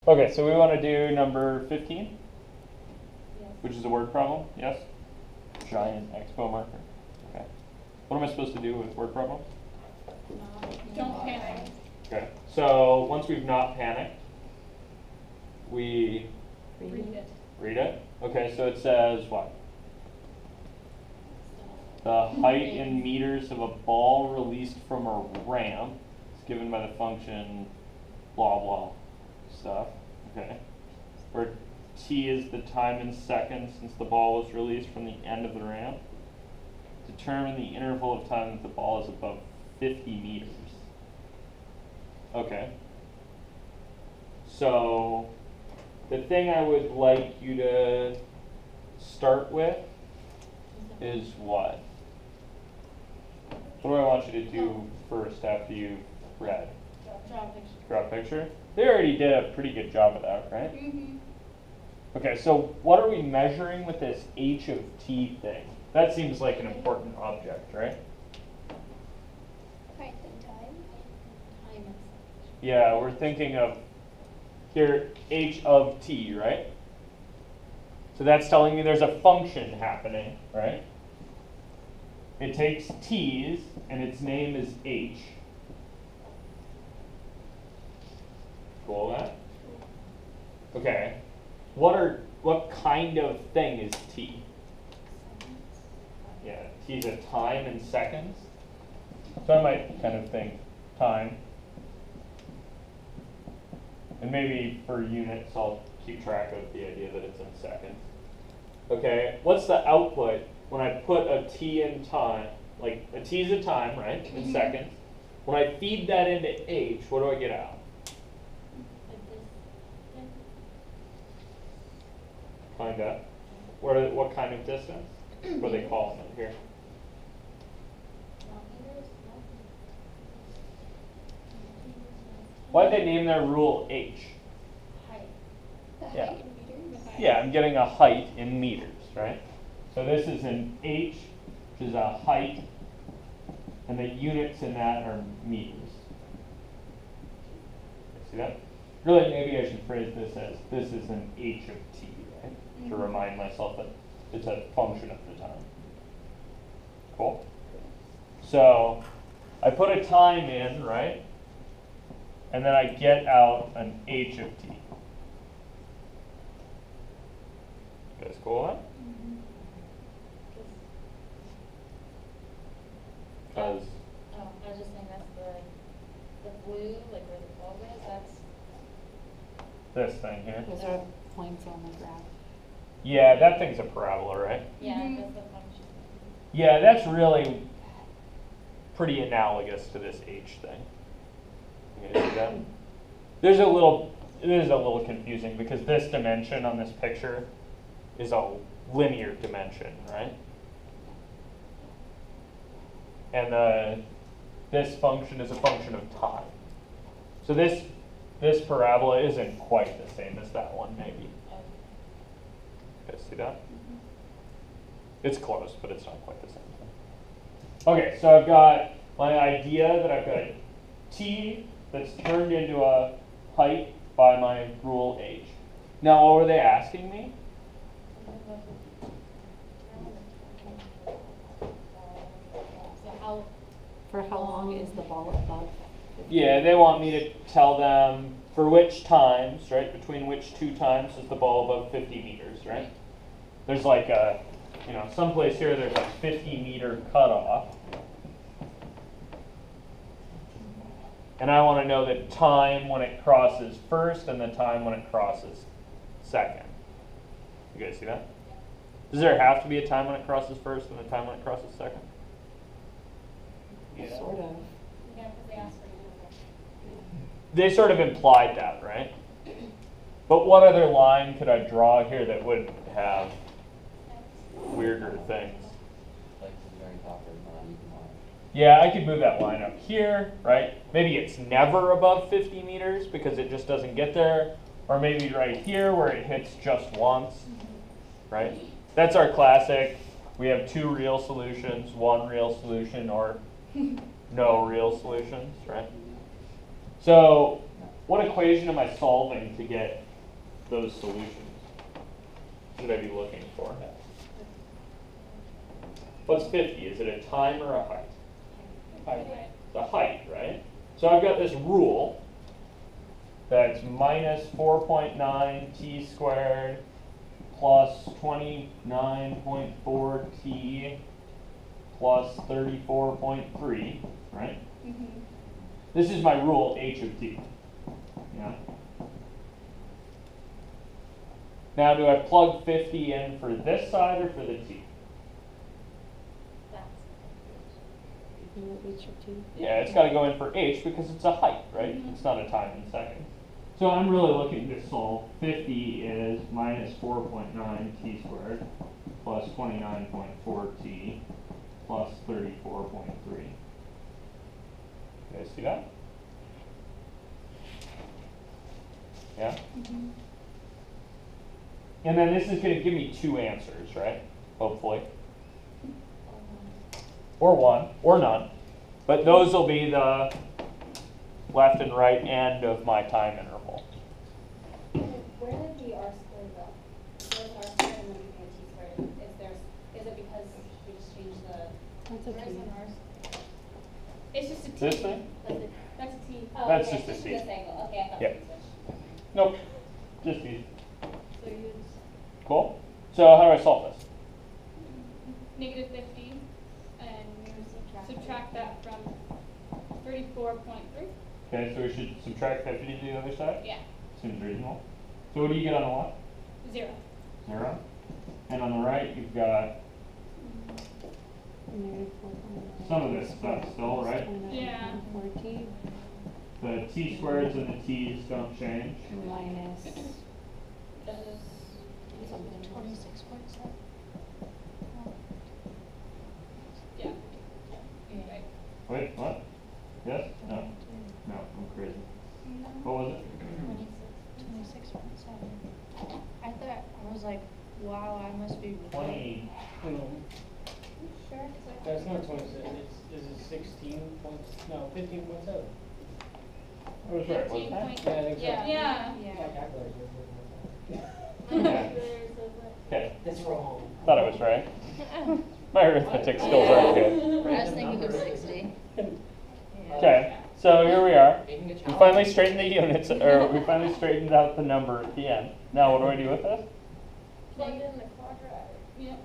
Okay, so we want to do number 15, Yes. which is a word problem, yes? Giant expo marker. Okay. What am I supposed to do with word problems? Don't panic. Okay. So once we've not panicked, we Read it. read it. Okay, so it says what? The height in meters of a ball released from a ramp is given by the function blah blah stuff. Okay. Where t is the time in seconds since the ball was released from the end of the ramp. Determine the interval of time that the ball is above 50 meters. Okay. So the thing I would like you to start with is what? What do I want you to do first after you've read? Draw a picture. Draw a picture? They already did a pretty good job of that, right? Mm-hmm. Okay, so what are we measuring with this h of t thing? That seems like an important object, right? Height and time. Time and Yeah, we're thinking of here h of t, right? So that's telling me there's a function happening, right? It takes t's and its name is h. Cool with that? Okay. What kind of thing is t? Yeah, t is a time in seconds. So I might kind of think time. And maybe for units, I'll keep track of the idea that it's in seconds. Okay, what's the output when I put a t in time? Like a t is a time, right, in seconds. When I feed that into h, what do I get out? Find out. What kind of distance? What do they call it here? Why'd they name their rule h? height. The Yeah. height in meters. Yeah, I'm getting a height in meters, right? So this is an h, which is a height, and the units in that are meters. See that? Really, maybe I should phrase this as this is an h of t, right? To remind myself that it's a function of the time. Cool? So I put a time in, right? And then I get out an h of t. You guys cool with that? Because Oh, I was just saying that's the blue, like where the bulb is, that's, this thing here. Those are points on the graph. Yeah, that thing's a parabola, right? yeah, Mhm. that's the function. Yeah, that's really pretty analogous to this h thing. You guys see that? It is a little confusing because this dimension on this picture is a linear dimension, right? And this function is a function of time. So this parabola isn't quite the same as that one, maybe. You guys see that? It's close, but it's not quite the same thing. Okay, so I've got my idea that I've got t that's turned into a height by my rule h. Now, what were they asking me? So how, For how long is the ball above? 50? Yeah, they want me to tell them for which times, right? Between which two times is the ball above 50 meters, right? There's like a, someplace here there's a 50-meter cutoff. And I want to know the time when it crosses first and the time when it crosses second. You guys see that? Does there have to be a time when it crosses first and a time when it crosses second? Yeah. Sort of. yeah, because they asked for you. They sort of implied that, right? But what other line could I draw here that would have weirder things? Like the very top or not even line. Yeah, I could move that line up here, right? Maybe it's never above 50 meters because it just doesn't get there. Or maybe right here where it hits just once, right? That's our classic. We have two real solutions, one real solution, or no real solutions, right? So what equation am I solving to get those solutions? Should I be looking for? What's 50? Is it a time or a height? It's a height, right? So I've got this rule that's minus 4.9 t squared plus 29.4 t plus 34.3, right? This is my rule h of t. Yeah. Now, do I plug 50 in for this side or for the t? Yeah, it's got to go in for h because it's a height, right? It's not a time in seconds. So I'm really looking to solve 50 is minus 4.9 t squared plus 29.4 t plus 34.3. You guys see that? Yeah? And then this is going to give me two answers, right? Hopefully. Or one, or none. But those will be the left and right end of my time interval. Where did the R squared go? Where's R squared and then we get T squared? Is it because we just changed the? That's a Where's T. an R? It's just a T. This thing? That's a T. Oh, That's okay, just a it's T. this angle. Okay, I thought Yep. we switched. Nope. Just these. So use Cool. So how do I solve this? Negative 50 and subtract that from 34.3. Okay, so we should subtract 50 to the other side? Yeah, Seems reasonable. So what do you get on the left? 0. 0. And on the right, you've got some of this stuff still, right? Yeah. 4t The t squareds and the t's don't change. minus Something 26.7. Yeah. Right. Wait, what? Yes? No. No, I'm crazy. What was it? 26.7. I thought, I was like, wow, I must be. 20. Sure, 'cause I That's not 26, is it 16 points, no, 15.7. I was right, wasn't I? Yeah, I think so. Yeah. My calculator Okay. It's wrong. Thought I was right. My arithmetic skills aren't good. I was thinking of 60. Okay, so here we are. Making a We challenge. finally straightened the units, or we finally straightened out the number at the end. Now what do I do with this? Plug it in the quadratic. Yep.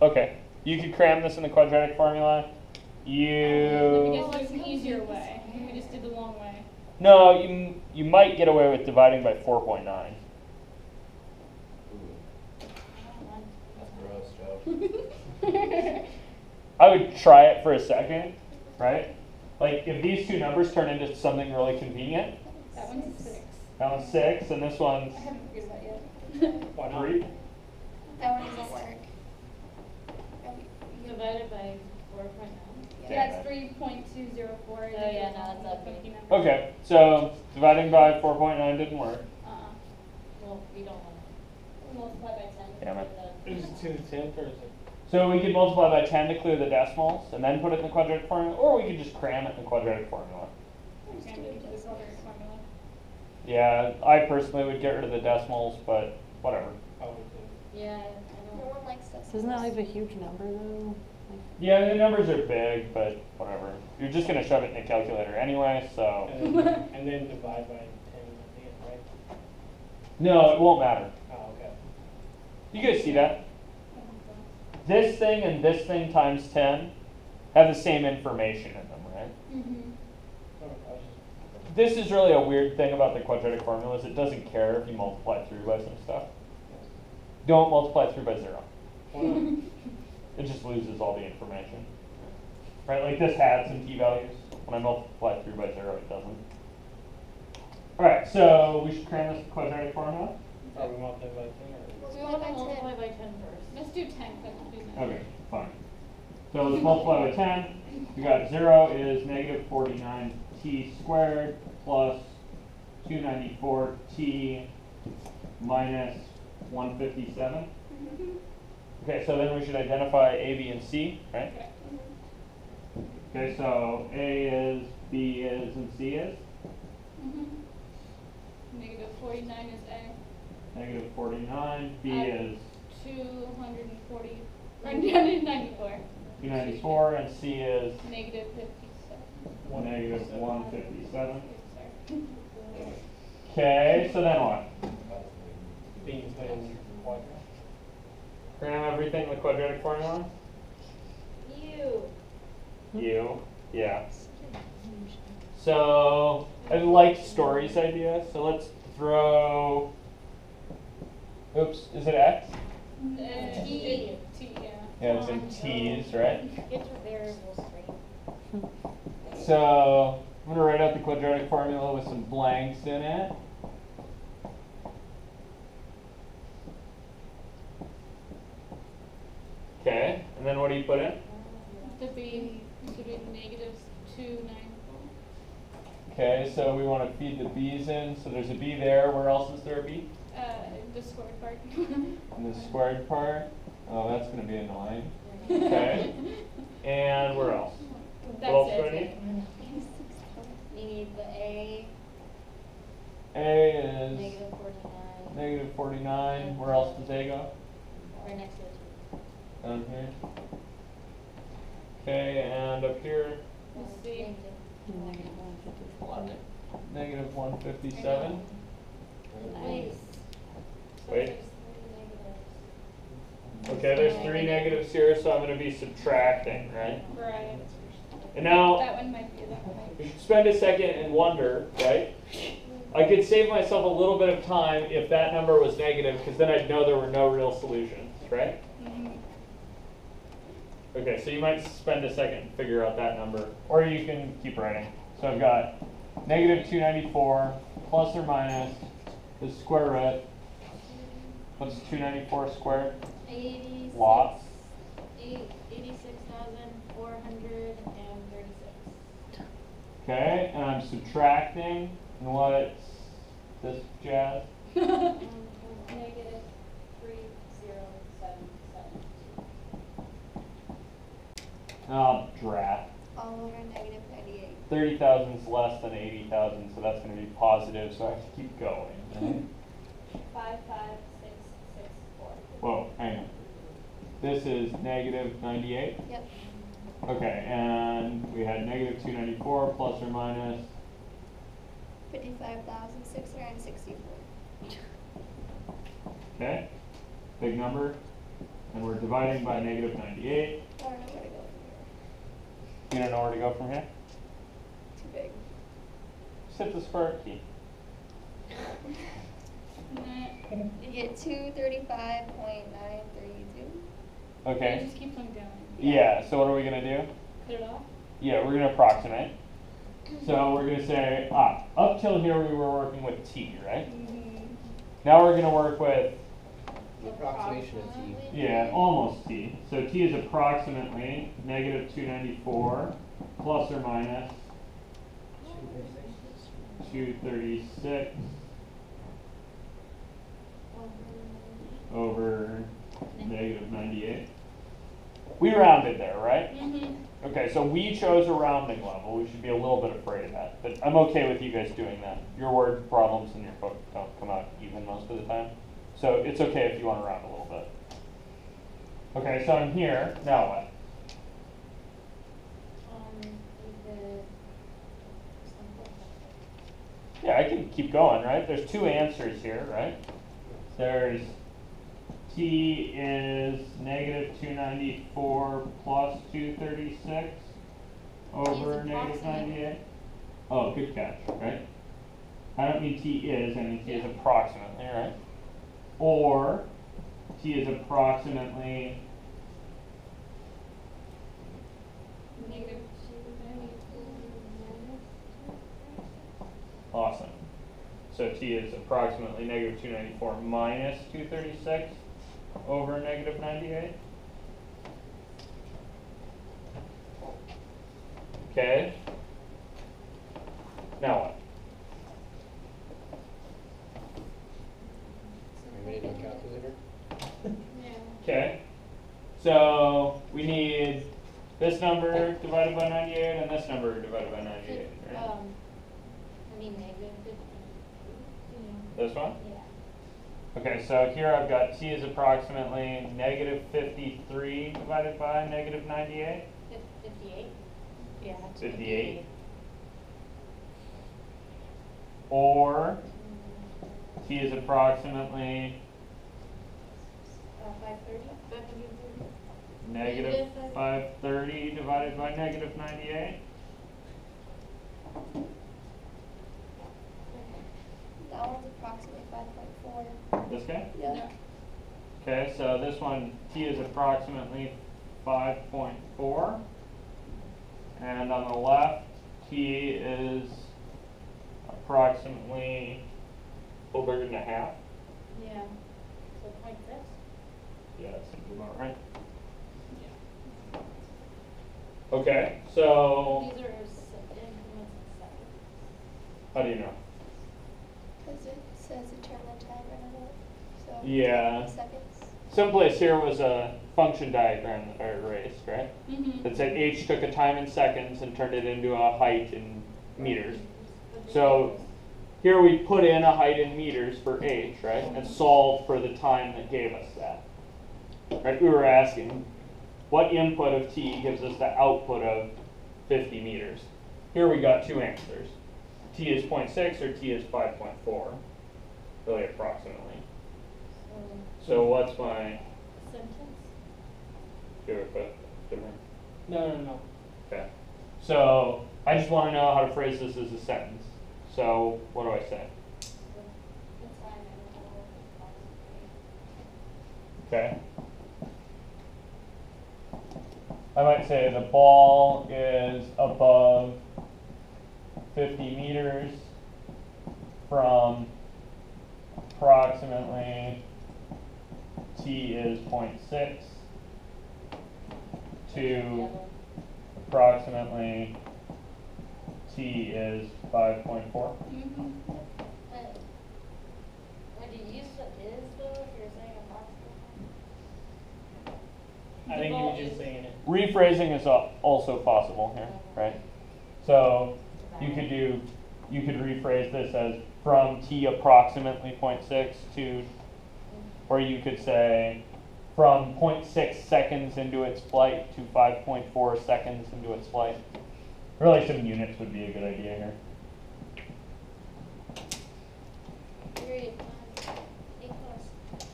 Okay, you could cram this in the quadratic formula. Then we You guess there's an easier way. We just did the long way. no, you might get away with dividing by 4.9. That's gross, Joe. I would try it for a second, right? Like if these two numbers turn into something really convenient, That one's 6. that one's 6 and this one's I haven't figured that yet. Why not? 3. That one doesn't work. divided by 4.9. Yeah, it's 3.204. Oh, yeah, no, that's ugly. Okay, so dividing by 4.9 didn't work. Well, we don't want to multiply by 10. Damn it. Is it to the 10th or is it? So we could multiply by 10 to clear the decimals and then put it in the quadratic formula, or we could just cram it in the quadratic formula. Yeah, I personally would get rid of the decimals, but whatever. Probably Yeah, I No don't. one likes that. Doesn't that leave a huge number though? Like, Yeah, the numbers are big, but whatever. You're just going to shove it in a calculator anyway, so. and then divide by 10 at the end, right? No, it won't matter. Oh, okay. You guys see that? This thing and this thing times 10 have the same information in them, right? Oh, I was just- This is really a weird thing about the quadratic formulas. It doesn't care if you multiply through by some stuff. Don't multiply through by 0. Why not? It just loses all the information. Right, like this had some p-values. When I multiply through by 0, it doesn't. Alright, so we should cram this quadratic formula? Are we multiply by 10 or? We want to multiply by 10 first. Let's do 10 because we'll do that. Okay, fine. So let's multiply by 10. We got 0 is negative 49t squared plus 294t minus 157. Okay, so then we should identify A, B, and C, right? Okay, so A is B is and C is? Negative 49 is A. Negative 49, B Uh, is 240, 194. 294, and C is Negative 57. negative 157. Sorry. Okay, so then what? Being put in quadrant. Cram everything in the quadratic formula? U, yeah. So, I like Story's idea, so let's throw, oops, is it X? T, yeah. Yeah, it's in T's, right? Get your variables straight. So, I'm gonna write out the quadratic formula with some blanks in it. Okay, and then what do you put in? To be negative 294. Okay, so we want to feed the b's in, so there's a b there. Where else is there a b? The squared part. In the squared part. Oh, that's going to be annoying. Okay. And where else? That's what else do I it. need? You need the A, A is negative 49, negative 49. Where else does A go? right next to it. Down here. Okay, and up here, Let's see. Negative 154. negative 157. Wait. Wait. Okay, there's 3 negatives here, so I'm going to be subtracting, right? Right. And now, That one might be that way. spend a second and wonder, right? I could save myself a little bit of time if that number was negative, because then I'd know there were no real solutions, right? Okay, so you might spend a second and figure out that number, or you can keep writing. So I've got negative 294 plus or minus the square root. What's 294 squared? 86. Lots. 86,436. Okay, and I'm subtracting, and what's this jazz? Negative 3077. Oh, drat. All over negative 98. 30,000 is less than 80,000, so that's going to be positive, so I have to keep going. Right? 55664. Whoa, hang on. This is negative 98? Yep. Okay, and we had negative 294 plus or minus. 55,664. Okay, big number. And we're dividing by negative 98. I don't know where to go from here. You don't know where to go from here? Too big. Just hit the square key. You get 235.932. Okay. It just keeps on going. Yeah, so what are we going to do? Cut it off. Yeah, we're going to approximate. So we're going to say, up till here we were working with t, right? Now we're going to work with, The approximation of t. yeah, almost t. So t is approximately negative 294 plus or minus 236 over negative 98. We rounded there, right? Okay, so we chose a rounding level. We should be a little bit afraid of that. But I'm okay with you guys doing that. Your word problems in your book don't come out even most of the time. So it's okay if you want to round a little bit. Okay, so I'm here. Now what? Yeah, I can keep going, right? There's 2 answers here, right? There's t is negative 294 plus 236 over negative 98. Oh, good catch, right? I don't mean t is, I mean t is approximately, right? Or t is approximately Negative. awesome. So t is approximately negative 294 minus 236 over negative 98. Okay. Now what? Anybody need a calculator? Okay. So we need this number divided by 98 and this number divided by 98, right? I mean, negative 50. This one? Yeah. Okay, so here I've got t is approximately negative 53 divided by negative 98. 58. Yeah. 58. Or t is approximately 530. 530. negative Negative 530 divided by negative 98. That one's approximately 5.4. This guy? Yeah. Okay, so this one, t is approximately 5.4. And on the left, t is approximately a little bigger than a half. Yeah. So 0.6. Yeah, that seems about right. Okay, so These are increments in seconds. how do you know? Because it says determine time interval. So Yeah. seconds. Someplace here was a function diagram that I erased, right? Mm-hmm. That said h took a time in seconds and turned it into a height in meters. So here we put in a height in meters for h, right? And solved for the time that gave us that. Right? We were asking, what input of t gives us the output of 50 meters? Here we got two answers. T is 0.6 or t is 5.4, really approximately. So what's my, Sentence. do it put different? No. Okay. So I just want to know how to phrase this as a sentence. So what do I say? The time interval approximately. Okay. I might say the ball is above 50 meters from approximately t is 0.6 to approximately t is 5.4. Mm-hmm. Would you use the is though if you're saying approximately? I think you were just saying it. Rephrasing is also possible here, right? So you could rephrase this as from t approximately 0.6 to, or you could say from 0.6 seconds into its flight to 5.4 seconds into its flight. Really, some units would be a good idea here. Period. A plus.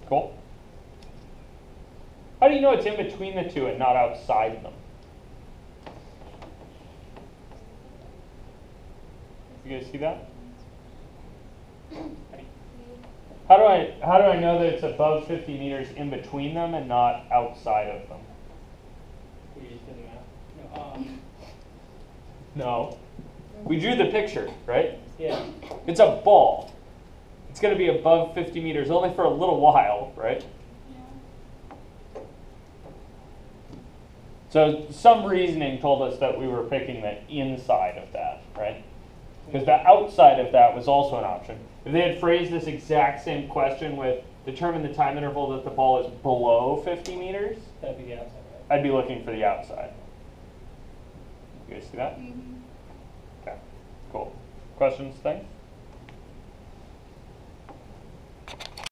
Cool. How do you know it's in between the two and not outside them? You guys see that? How do I know that it's above 50 meters in between them and not outside of them? You just did the math. No. We drew the picture, right? Yeah. It's a ball. It's going to be above 50 meters only for a little while, right? So some reasoning told us that we were picking the inside of that, right? Because the outside of that was also an option. If they had phrased this exact same question with determine the time interval that the ball is below 50 meters, That'd be the outside, right? I'd be looking for the outside. You guys see that? Mm-hmm. Okay, cool. Questions, things?